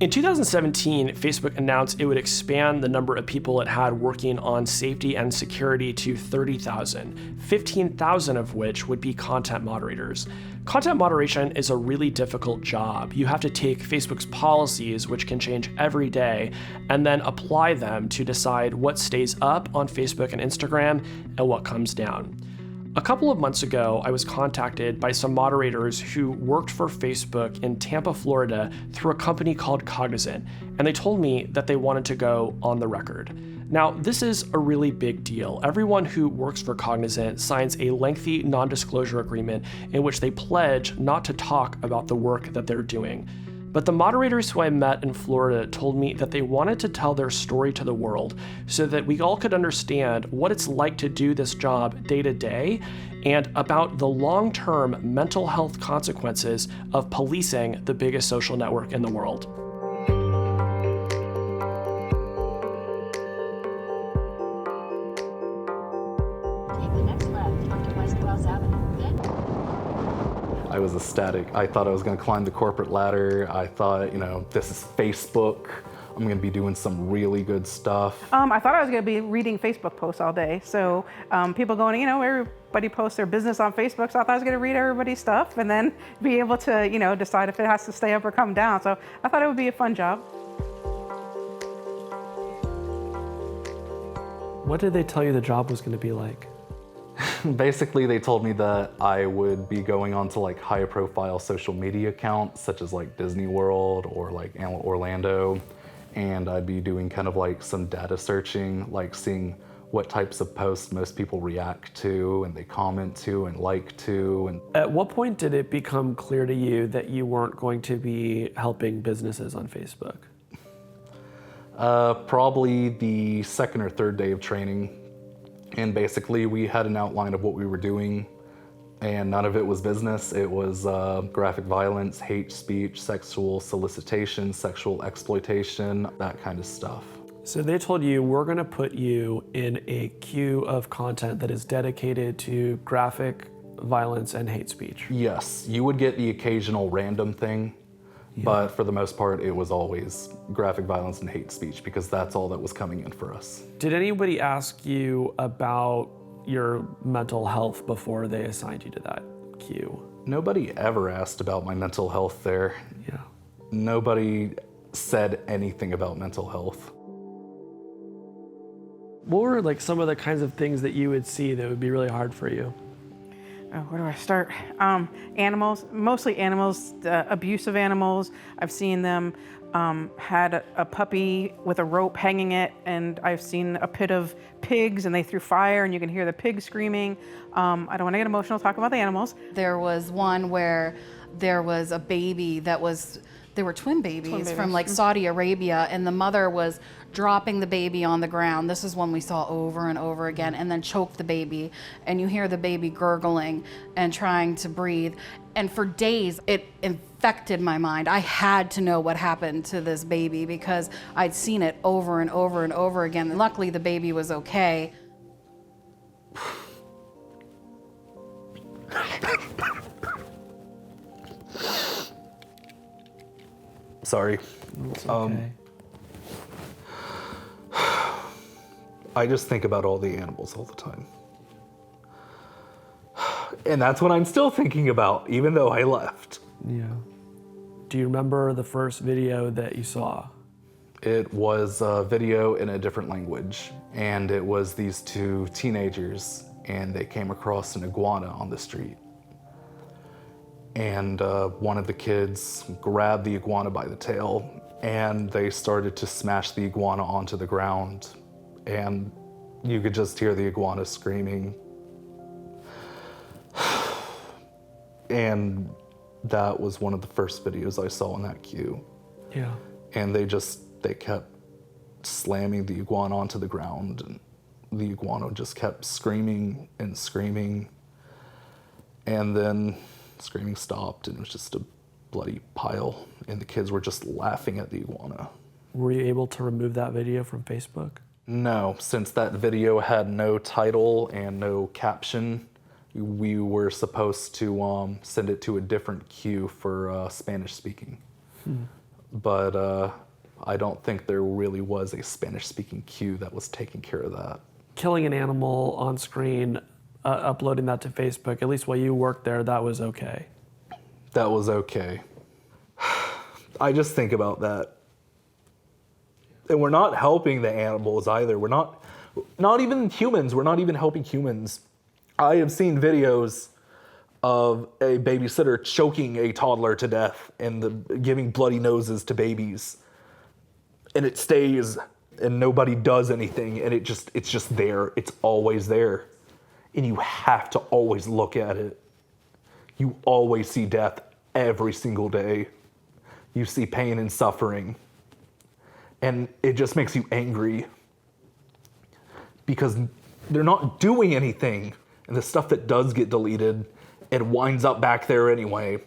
In 2017, Facebook announced it would expand the number of people it had working on safety and security to 30,000, 15,000 of which would be content moderators. Content moderation is a really difficult job. You have to take Facebook's policies, which can change every day, and then apply them to decide what stays up on Facebook and Instagram and what comes down. A couple of months ago, I was contacted by some moderators who worked for Facebook in Tampa, Florida through a company called Cognizant, and they told me that they wanted to go on the record. Now, this is a really big deal. Everyone who works for Cognizant signs a lengthy non-disclosure agreement in which they pledge not to talk about the work that they're doing. But the moderators who I met in Florida told me that they wanted to tell their story to the world so that we all could understand what it's like to do this job day to day and about the long-term mental health consequences of policing the biggest social network in the world. Take the next left onto West Wells Avenue. I was ecstatic. I thought I was gonna climb the corporate ladder. I thought, this is Facebook. I'm gonna be doing some really good stuff. I thought I was gonna be reading Facebook posts all day. So people going, everybody posts their business on Facebook. So I thought I was gonna read everybody's stuff and then be able to, decide if it has to stay up or come down. So I thought it would be a fun job. What did they tell you the job was gonna be like? Basically, they told me that I would be going on to high profile social media accounts, such as Disney World or Orlando. And I'd be doing kind of some data searching, seeing what types of posts most people react to and they comment to and like to. And at what point did it become clear to you that you weren't going to be helping businesses on Facebook? Probably the second or third day of training. And basically we had an outline of what we were doing, and none of it was business. It was graphic violence, hate speech, sexual solicitation, sexual exploitation, that kind of stuff. So they told you, we're gonna put you in a queue of content that is dedicated to graphic violence and hate speech. Yes, you would get the occasional random thing, but for the most part, it was always graphic violence and hate speech because that's all that was coming in for us. Did anybody ask you about your mental health before they assigned you to that queue? Nobody ever asked about my mental health there. Yeah. Nobody said anything about mental health. What were some of the kinds of things that you would see that would be really hard for you? Oh, where do I start? Animals, mostly animals, abusive animals. I've seen them had a puppy with a rope hanging it, and I've seen a pit of pigs and they threw fire and you can hear the pigs screaming. I don't want to get emotional talking about the animals. There was one where there was a baby they were twin babies from Saudi Arabia, and the mother was dropping the baby on the ground. This is one we saw over and over again, and then choked the baby, and you hear the baby gurgling and trying to breathe. And for days, it infected my mind. I had to know what happened to this baby because I'd seen it over and over and over again. Luckily, the baby was okay. Sorry. It's okay. I just think about all the animals all the time. And that's what I'm still thinking about, even though I left. Yeah. Do you remember the first video that you saw? It was a video in a different language, and it was these two teenagers, and they came across an iguana on the street. And one of the kids grabbed the iguana by the tail, and they started to smash the iguana onto the ground, and you could just hear the iguana screaming. And that was one of the first videos I saw in that queue. Yeah. And they kept slamming the iguana onto the ground, and the iguana just kept screaming and screaming. And then screaming stopped, and it was just a bloody pile, and the kids were just laughing at the iguana. Were you able to remove that video from Facebook? No, since that video had no title and no caption, we were supposed to send it to a different queue for Spanish speaking. but I don't think there really was a Spanish-speaking queue that was taking care of that. Killing an animal on screen, uploading that to Facebook, at least while you worked there, that was okay. That was okay. I just think about that. And we're not helping the animals either. We're not even humans. We're not even helping humans. I have seen videos of a babysitter choking a toddler to death and giving bloody noses to babies. And it stays, and nobody does anything, and it's just there. It's always there. And you have to always look at it. You always see death every single day. You see pain and suffering. And it just makes you angry because they're not doing anything. And the stuff that does get deleted, it winds up back there anyway.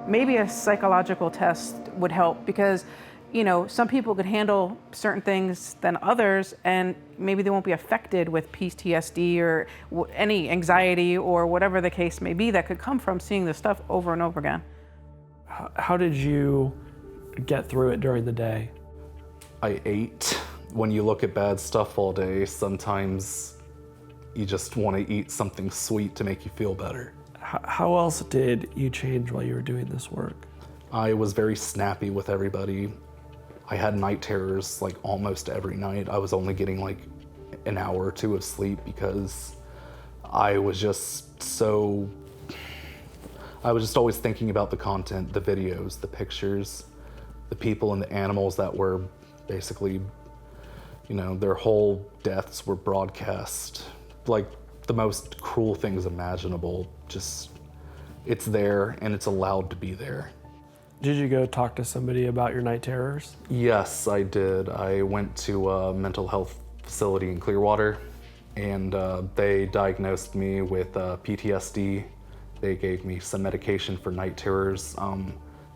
Maybe a psychological test would help because, you know, some people could handle certain things than others, and maybe they won't be affected with PTSD or any anxiety or whatever the case may be that could come from seeing this stuff over and over again. How did you get through it during the day? I ate. When you look at bad stuff all day, sometimes you just want to eat something sweet to make you feel better. How else did you change while you were doing this work? I was very snappy with everybody. I had night terrors like almost every night. I was only getting like an hour or two of sleep because I was just always thinking about the content, the videos, the pictures, the people and the animals that were basically, you know, their whole deaths were broadcast. Like the most cruel things imaginable. Just, it's there and it's allowed to be there. Did you go talk to somebody about your night terrors? Yes, I did. I went to a mental health facility in Clearwater, and they diagnosed me with PTSD. They gave me some medication for night terrors.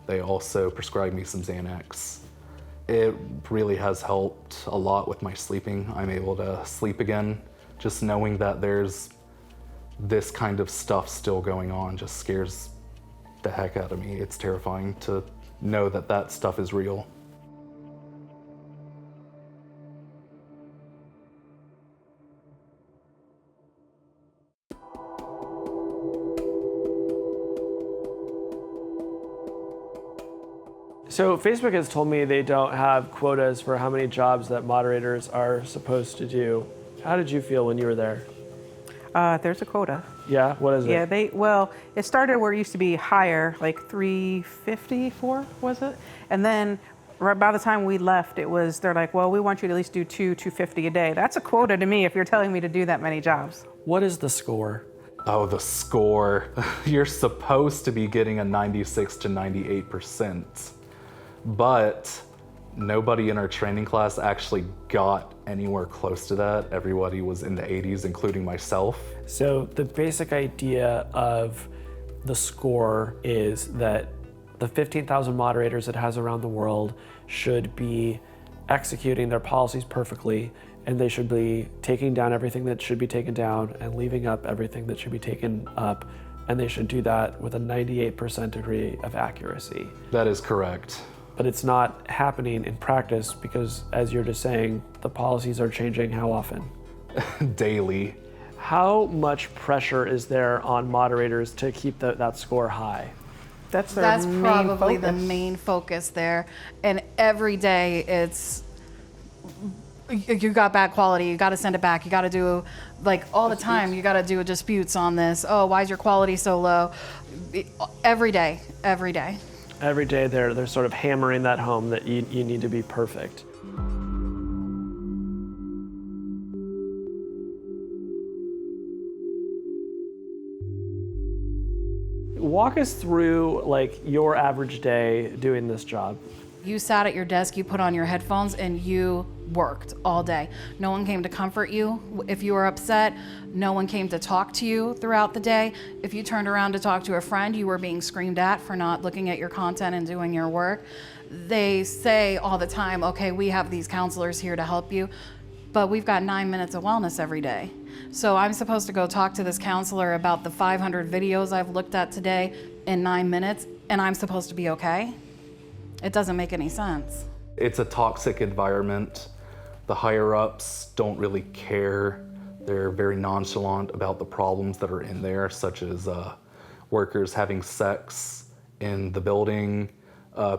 They also prescribed me some Xanax. It really has helped a lot with my sleeping. I'm able to sleep again. Just knowing that there's this kind of stuff still going on just scares the heck out of me. It's terrifying to know that that stuff is real. So Facebook has told me they don't have quotas for how many jobs that moderators are supposed to do. How did you feel when you were there? There's a quota. Yeah, what is it? Yeah, it started where it used to be higher, like 354, was it? And then right by the time we left, they're like, well, we want you to at least do 250 a day. That's a quota to me if you're telling me to do that many jobs. What is the score? Oh, the score. You're supposed to be getting a 96 to 98%, but nobody in our training class actually got anywhere close to that. Everybody was in the 80s, including myself. So the basic idea of the score is that the 15,000 moderators it has around the world should be executing their policies perfectly, and they should be taking down everything that should be taken down and leaving up everything that should be taken up, and they should do that with a 98% degree of accuracy. That is correct. But it's not happening in practice because, as you're just saying, the policies are changing how often? Daily. How much pressure is there on moderators to keep that score high? That's probably the main focus there. And every day it's, you got bad quality, you got to send it back, you got to do, like all the time, you got to do disputes on this. Oh, why is your quality so low? Every day. Every day they're sort of hammering that home that you need to be perfect. Walk us through like your average day doing this job. You sat at your desk, you put on your headphones, and you worked all day. No one came to comfort you if you were upset. No one came to talk to you throughout the day. If you turned around to talk to a friend, you were being screamed at for not looking at your content and doing your work. They say all the time, okay, we have these counselors here to help you, but we've got 9 minutes of wellness every day. So I'm supposed to go talk to this counselor about the 500 videos I've looked at today in 9 minutes, and I'm supposed to be okay? It doesn't make any sense. It's a toxic environment. The higher-ups don't really care. They're very nonchalant about the problems that are in there, such as workers having sex in the building,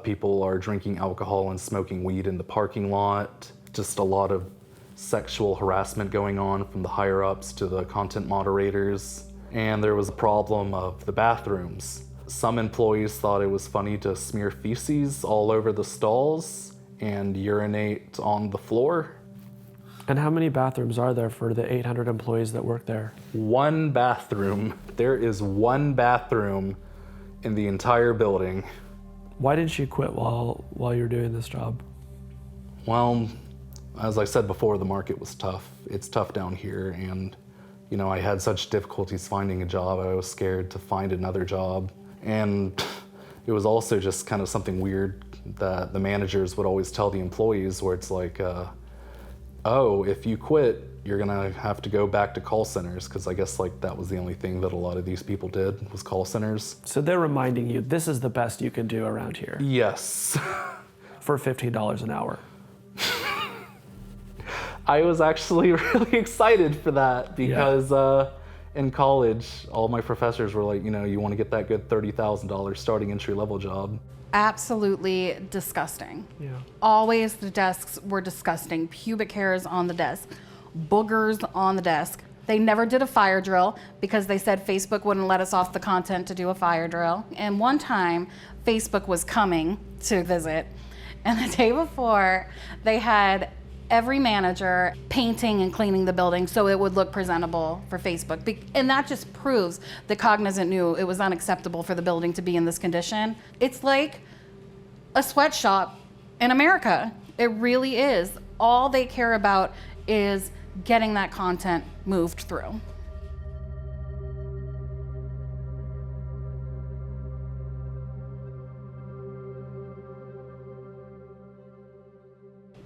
people are drinking alcohol and smoking weed in the parking lot, just a lot of sexual harassment going on from the higher-ups to the content moderators. And there was a problem of the bathrooms. Some employees thought it was funny to smear feces all over the stalls and urinate on the floor. And how many bathrooms are there for the 800 employees that work there? One bathroom. There is one bathroom in the entire building. Why didn't you quit while you're doing this job? Well, as I said before, the market was tough. It's tough down here, and you know, I had such difficulties finding a job. I was scared to find another job. And it was also just kind of something weird that the managers would always tell the employees, where it's like, oh, if you quit, you're gonna have to go back to call centers, because I guess like that was the only thing that a lot of these people did, was call centers. So they're reminding you, this is the best you can do around here. Yes. For $15 an hour. I was actually really excited for that, because in college, all my professors were like, you know, you want to get that good $30,000 starting entry-level job. Absolutely disgusting. Yeah. Always the desks were disgusting. Pubic hairs on the desk, boogers on the desk. They never did a fire drill because they said Facebook wouldn't let us off the content to do a fire drill. And one time, Facebook was coming to visit, and the day before, they had every manager painting and cleaning the building so it would look presentable for Facebook. And that just proves that Cognizant knew it was unacceptable for the building to be in this condition. It's like a sweatshop in America. It really is. All they care about is getting that content moved through.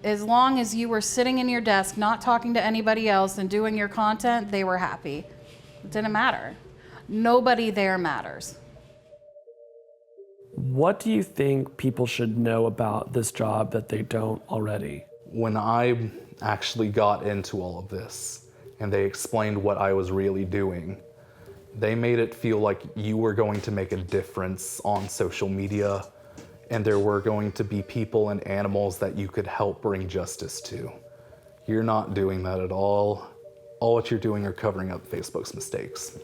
As long as you were sitting in your desk, not talking to anybody else and doing your content, they were happy. It didn't matter. Nobody there matters. What do you think people should know about this job that they don't already? When I actually got into all of this and they explained what I was really doing, they made it feel like you were going to make a difference on social media, and there were going to be people and animals that you could help bring justice to. You're not doing that at all. All what you're doing are covering up Facebook's mistakes.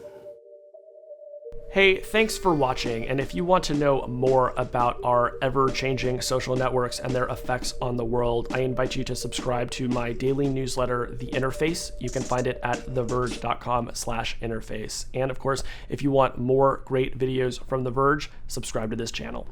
Hey, thanks for watching, and if you want to know more about our ever-changing social networks and their effects on the world, I invite you to subscribe to my daily newsletter, The Interface. You can find it at theverge.com/interface. And of course, if you want more great videos from The Verge, subscribe to this channel.